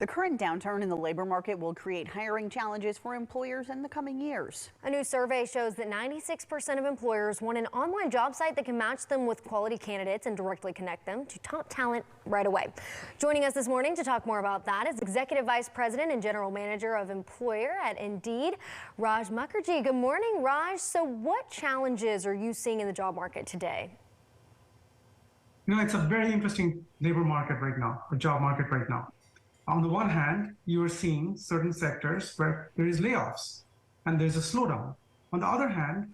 The current downturn in the labor market will create hiring challenges for employers in the coming years. A new survey shows that 96% of employers want an online job site that can match them with quality candidates and directly connect them to top talent right away. Joining us this morning to talk more about that is Executive Vice President and General Manager of Employer at Indeed, Raj Mukherjee. Good morning, Raj. So what challenges are you seeing in the job market today? It's a very interesting labor market right now, a job market right now. On the one hand, you are seeing certain sectors where there is layoffs and there's a slowdown. On the other hand,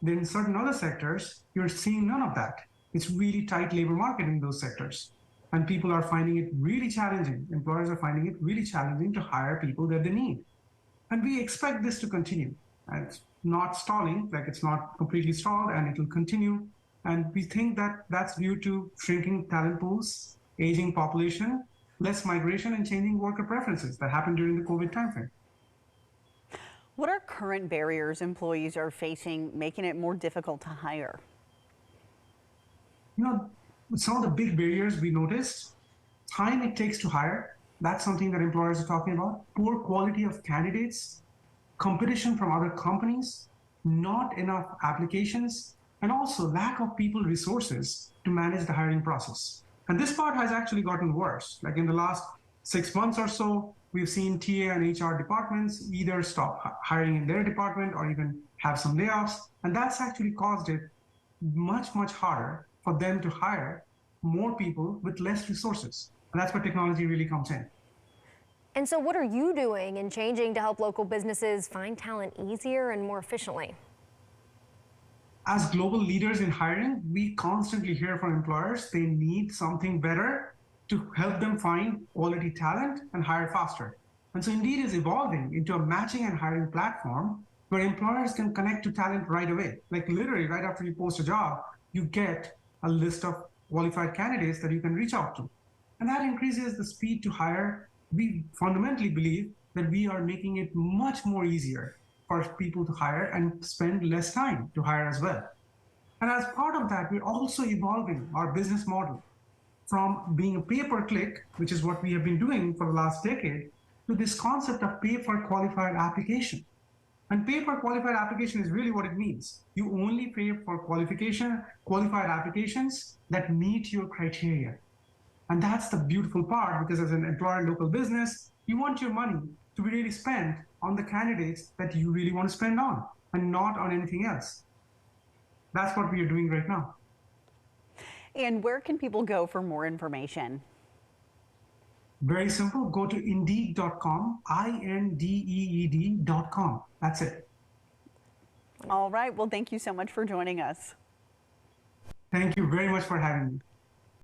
then in certain other sectors, you're seeing none of that. It's really tight labor market in those sectors. And people are finding it really challenging. Employers are finding it really challenging to hire people that they need. And we expect this to continue. And it's not stalling, like it's not completely stalled, and it will continue. And we think that that's due to shrinking talent pools, aging population, less migration, and changing worker preferences that happened during the COVID timeframe. What are current barriers employees are facing, making it more difficult to hire? Some of the big barriers we noticed: time it takes to hire. That's something that employers are talking about. Poor quality of candidates, competition from other companies, not enough applications, and also lack of people resources to manage the hiring process. And this part has actually gotten worse. Like in the last 6 months or so, we've seen TA and HR departments either stop hiring in their department or even have some layoffs. And that's actually caused it much, much harder for them to hire more people with less resources. And that's where technology really comes in. And so what are you doing and changing to help local businesses find talent easier and more efficiently? As global leaders in hiring, we constantly hear from employers they need something better to help them find quality talent and hire faster. And so Indeed is evolving into a matching and hiring platform where employers can connect to talent right away. Like literally right after you post a job, you get a list of qualified candidates that you can reach out to. And that increases the speed to hire. We fundamentally believe that we are making it much more easier for people to hire and spend less time to hire as well. And as part of that, we're also evolving our business model from being a pay-per-click, which is what we have been doing for the last decade, to this concept of pay-for-qualified application. And pay-for-qualified application is really what it means. You only pay for qualified applications that meet your criteria. And that's the beautiful part, because as an employer local business, you want your money to be really spent on the candidates that you really want to spend on and not on anything else. That's what we are doing right now. And where can people go for more information? Very simple. Go to Indeed.com, Indeed.com. That's it. All right. Well, thank you so much for joining us. Thank you very much for having me.